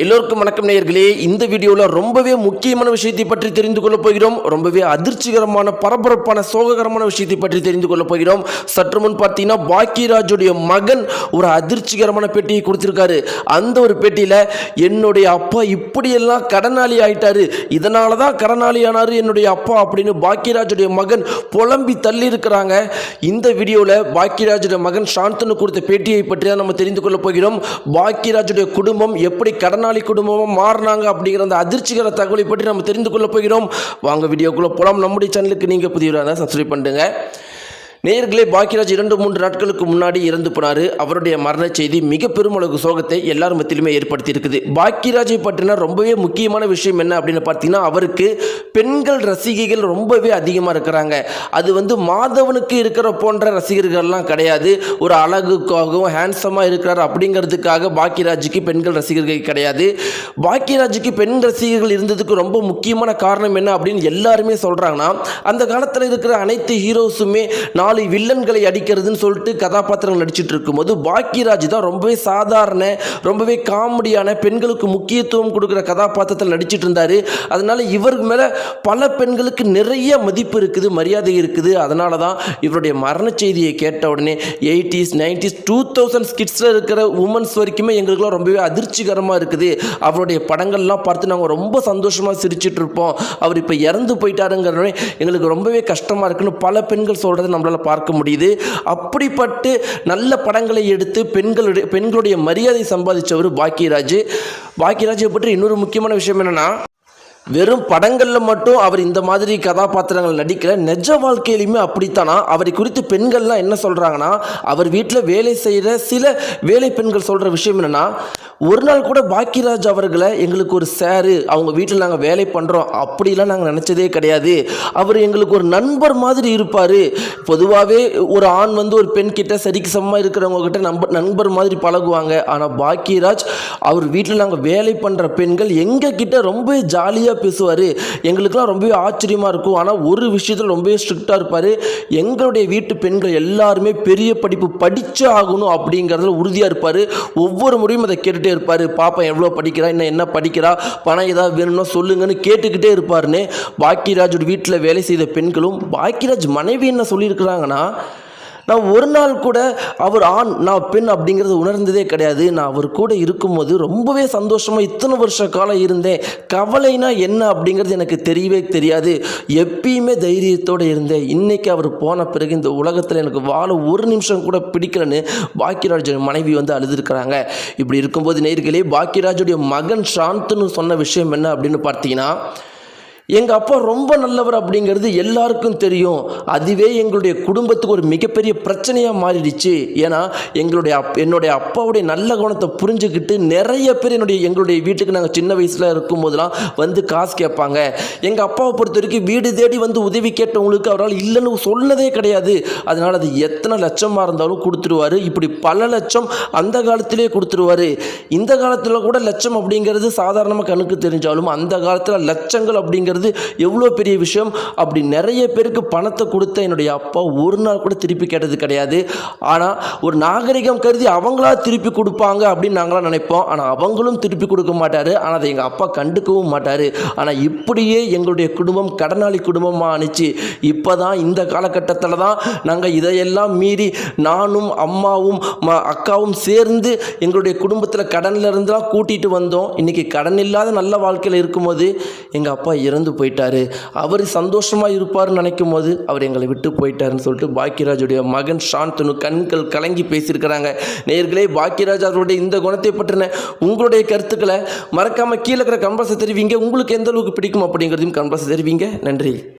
எல்லோருக்கும் வணக்கம் நேயர்களே. இந்த வீடியோவில் ரொம்பவே முக்கியமான விஷயத்தை பற்றி தெரிந்து கொள்ளப் போகிறோம். ரொம்பவே அதிர்ச்சிகரமான பரபரப்பான சோககரமான விஷயத்தை பற்றி தெரிந்து கொள்ளப் போகிறோம். சற்று முன் பார்த்தீங்கன்னா பாக்கியராஜுடைய மகன் ஒரு அதிர்ச்சிகரமான பேட்டியை கொடுத்திருக்காரு. அந்த ஒரு பேட்டியில் என்னுடைய அப்பா இப்படியெல்லாம் கடனாளி ஆயிட்டாரு, இதனால தான் கடனாளி ஆனாரு என்னுடைய அப்பா அப்படின்னு பாக்கியராஜுடைய மகன் புலம்பி தள்ளி இருக்கிறாங்க. இந்த வீடியோவில் பாக்கியராஜுடைய மகன் சாந்தனு கொடுத்த பேட்டியை பற்றி தான் நம்ம தெரிந்து கொள்ளப் போகிறோம். பாக்கியராஜுடைய குடும்பம் எப்படி கடனாளி குடும்பமா மாறினாங்க அப்படிங்கிற அந்த அதிர்ச்சிகர தகவலை பற்றி நம்ம தெரிந்து கொள்ள போகிறோம். வாங்க வீடியோக்குள்ள போலாம். நம்முடைய சேனலுக்கு நீங்க புதியவராக சப்ஸ்கிரைப் பண்ணுங்க. நேயர்களே, பாக்கியராஜ் 2-3 நாட்களுக்கு முன்னாடி இறந்து போனார். அவருடைய மரண செய்தி மிக பெருமளவு சோகத்தை எல்லாரும் மத்தியிலுமே ஏற்படுத்தி இருக்குது. பாக்கியராஜை பற்றின ரொம்பவே முக்கியமான விஷயம் என்ன அப்படின்னு பார்த்தீங்கன்னா, அவருக்கு பெண்கள் ரசிகைகள் ரொம்பவே அதிகமாக இருக்கிறாங்க. அது மாதவனுக்கு இருக்கிற போன்ற ரசிகர்கள்லாம் கிடையாது. ஒரு அழகுக்காகவும் ஹேண்ட்ஸமாக இருக்கிறார் அப்படிங்கிறதுக்காக பாக்கியராஜுக்கு பெண்கள் ரசிகர்கள் கிடையாது. பாக்கியராஜுக்கு பெண் ரசிகர்கள் இருந்ததுக்கு ரொம்ப முக்கியமான காரணம் என்ன அப்படின்னு எல்லாருமே சொல்கிறாங்கன்னா, அந்த காலத்தில் இருக்கிற அனைத்து ஹீரோஸுமே 4 வில்லன்களை அடிக்கிறதுன்னு சொல்லிட்டு கதாபாத்திரங்கள் நடிச்சிட்டு இருக்கும்போது பாக்கியராஜ் தான் ரொம்பவே சாதாரண, ரொம்பவே காமெடியான, பெண்களுக்கு முக்கியத்துவம் கொடுக்குற கதாபாத்திரத்தில் நடிச்சிட்டு இருந்தார். அதனால இவர் மேலே பல பெண்களுக்கு நிறைய மதிப்பு இருக்குது, மரியாதை இருக்குது. அதனால தான் இவருடைய மரண செய்தியை கேட்ட உடனே 80s 90s 2000 கிட்ஸில் இருக்கிற உமன்ஸ் வரைக்குமே எங்களுக்குலாம் ரொம்பவே அதிர்ச்சிகரமாக இருக்குது. அவருடைய படங்கள்லாம் பார்த்து நாங்கள் ரொம்ப சந்தோஷமாக சிரிச்சிட்டு இருப்போம். அவர் இப்போ இறந்து போயிட்டாருங்கிறவனே எங்களுக்கு ரொம்பவே கஷ்டமாக இருக்குன்னு பல பெண்கள் சொல்கிறத நம்மளால் பார்க்க முடியுது. அப்படிப்பட்டு நல்ல படங்களை எடுத்து பெண்களுடைய மரியாதை சம்பாதிச்சவர் பாக்கியராஜ். பாக்கியராஜை பற்றி இன்னொரு முக்கியமான விஷயம் என்னன்னா, வெறும் படங்களில் மட்டும் அவர் இந்த மாதிரி கதாபாத்திரங்கள் நடிக்கல, நிஜ வாழ்க்கையிலுமே அப்படித்தானா. அவரை குறித்து பெண்கள்லாம் என்ன சொல்கிறாங்கன்னா, அவர் வீட்டில் வேலை செய்கிற சில வேலை பெண்கள் சொல்கிற விஷயம் என்னென்னா, ஒரு நாள் கூட பாக்கியராஜ் அவர்களை எங்களுக்கு ஒரு சாரு, அவங்க வீட்டில் நாங்கள் வேலை பண்ணுறோம் அப்படிலாம் நாங்கள் நினச்சதே கிடையாது. அவர் எங்களுக்கு ஒரு நண்பர் மாதிரி இருப்பார். பொதுவாகவே ஒரு ஆண் ஒரு பெண் கிட்ட சரிக்கு சமமாக இருக்கிறவங்க கிட்ட நண்பர் மாதிரி பழகுவாங்க. ஆனால் பாக்கியராஜ் அவர் வீட்டில் நாங்கள் வேலை பண்ணுற பெண்கள் எங்கள் கிட்ட ரொம்ப ஜாலியாக பேசுவார். எங்களுக்கெல்லாம் ரொம்பவே ஆச்சரியமாக இருக்கும். ஆனால் ஒரு விஷயத்தில் ரொம்பவே ஸ்ட்ரிக்டாக இருப்பார். எங்களுடைய வீட்டு பெண்கள் எல்லாருமே பெரிய படிப்பு படித்தே ஆகணும் அப்படிங்கிறதுல உறுதியாக இருப்பார். ஒவ்வொரு முறையும் அதை கேட்டுகிட்டே இருப்பார். பாப்பா எவ்வளோ படிக்கிறா, என்ன படிக்கிறா, பணம் ஏதாவது வேணும்னா சொல்லுங்கன்னு கேட்டுக்கிட்டே இருப்பாருன்னு பாக்கியராஜோட வீட்டில் வேலை செய்த பெண்களும் பாக்கியராஜ் மனைவி என்ன சொல்லியிருக்கிறாங்கன்னா, நான் ஒரு நாள் கூட அவர் ஆண் நான் பெண் அப்படிங்கிறது உணர்ந்ததே கிடையாது. நான் அவர் கூட இருக்கும்போது ரொம்பவே சந்தோஷமாக இத்தனை வருஷ காலம் இருந்தேன். கவலைனா என்ன அப்படிங்கிறது எனக்கு தெரியவே தெரியாது. எப்பயுமே தைரியத்தோடு இருந்தேன். இன்றைக்கி அவர் போன பிறகு இந்த உலகத்தில் எனக்கு வாழ ஒரு நிமிஷம் கூட பிடிக்கலன்னு பாக்கியராஜ் மனைவி அழுதுருக்கிறாங்க. இப்படி இருக்கும்போது நேயர்களே, பாக்கியராஜுடைய மகன் சாந்தனு சொன்ன விஷயம் என்ன அப்படின்னு பார்த்தீங்கன்னா, எங்கள் அப்பா ரொம்ப நல்லவர் அப்படிங்கிறது எல்லாருக்கும் தெரியும். அதுவே எங்களுடைய குடும்பத்துக்கு ஒரு மிகப்பெரிய பிரச்சனையாக மாறிடுச்சு. ஏன்னா என்னுடைய அப்பாவுடைய நல்ல குணத்தை புரிஞ்சுக்கிட்டு நிறைய பேர் எங்களுடைய வீட்டுக்கு நாங்கள் சின்ன வயசில் இருக்கும்போதெல்லாம் காசு கேட்பாங்க. எங்கள் அப்பாவை பொறுத்த வரைக்கும் வீடு தேடி உதவி கேட்டவங்களுக்கு அவரால் இல்லைன்னு சொன்னதே கிடையாது. அதனால் அது எத்தனை லட்சமாக இருந்தாலும் கொடுத்துருவார். இப்படி பல லட்சம் அந்த காலத்திலே கொடுத்துருவார். இந்த காலத்தில் கூட லட்சம் அப்படிங்கிறது சாதாரணமாக கணக்கு தெரிஞ்சாலும் அந்த காலத்தில் லட்சங்கள் அப்படிங்கிறது எவ்வளோ பெரிய விஷயம். அப்படி நிறைய பேருக்கு பணத்தை கொடுத்த என்னுடைய அப்பா ஒரு நாள் கூட திருப்பி கேட்டது கிடையாது. ஆனால் ஒரு நாகரிகம் கருதி அவங்களா திருப்பி கொடுப்பாங்க அப்படின்னு நாங்களாம் நினைப்போம். ஆனால் அவங்களும் திருப்பி கொடுக்க மாட்டார். ஆனால் அதை எங்கள் அப்பா கண்டுக்கவும் மாட்டார். ஆனால் இப்படியே எங்களுடைய குடும்பம் கடனாளி குடும்பமாக ஆணிச்சு. இப்போ தான் இந்த காலகட்டத்தில் தான் நாங்கள் இதையெல்லாம் மீறி நானும் அம்மாவும் அக்காவும் சேர்ந்து எங்களுடைய குடும்பத்தில் கடனில் இருந்தால் கூட்டிகிட்டு வந்தோம். இன்றைக்கி கடன் இல்லாத நல்ல வாழ்க்கையில் இருக்கும்போது எங்கள் அப்பா இறந்து போயிட்டாரு. அவர் சந்தோஷமாக இருப்பார்னு நினைக்கும் போது அவர் எங்களை விட்டு போயிட்டாருன்னு சொல்லிட்டு பாக்கியராஜுடைய மகன் சாந்தனு கண்கள் கலங்கி பேசியிருக்கிறாங்க. நேயர்களே, பாக்கியராஜ் அவருடைய இந்த குணத்தை பற்றின உங்களுடைய கருத்துக்களை மறக்காமல் கீழே இருக்கிற கமெண்ட்ஸை தெரிவிங்க. உங்களுக்கு எந்த அளவுக்கு பிடிக்கும் அப்படிங்கிறதையும் கமெண்ட்ஸை தெரிவிங்க. நன்றி.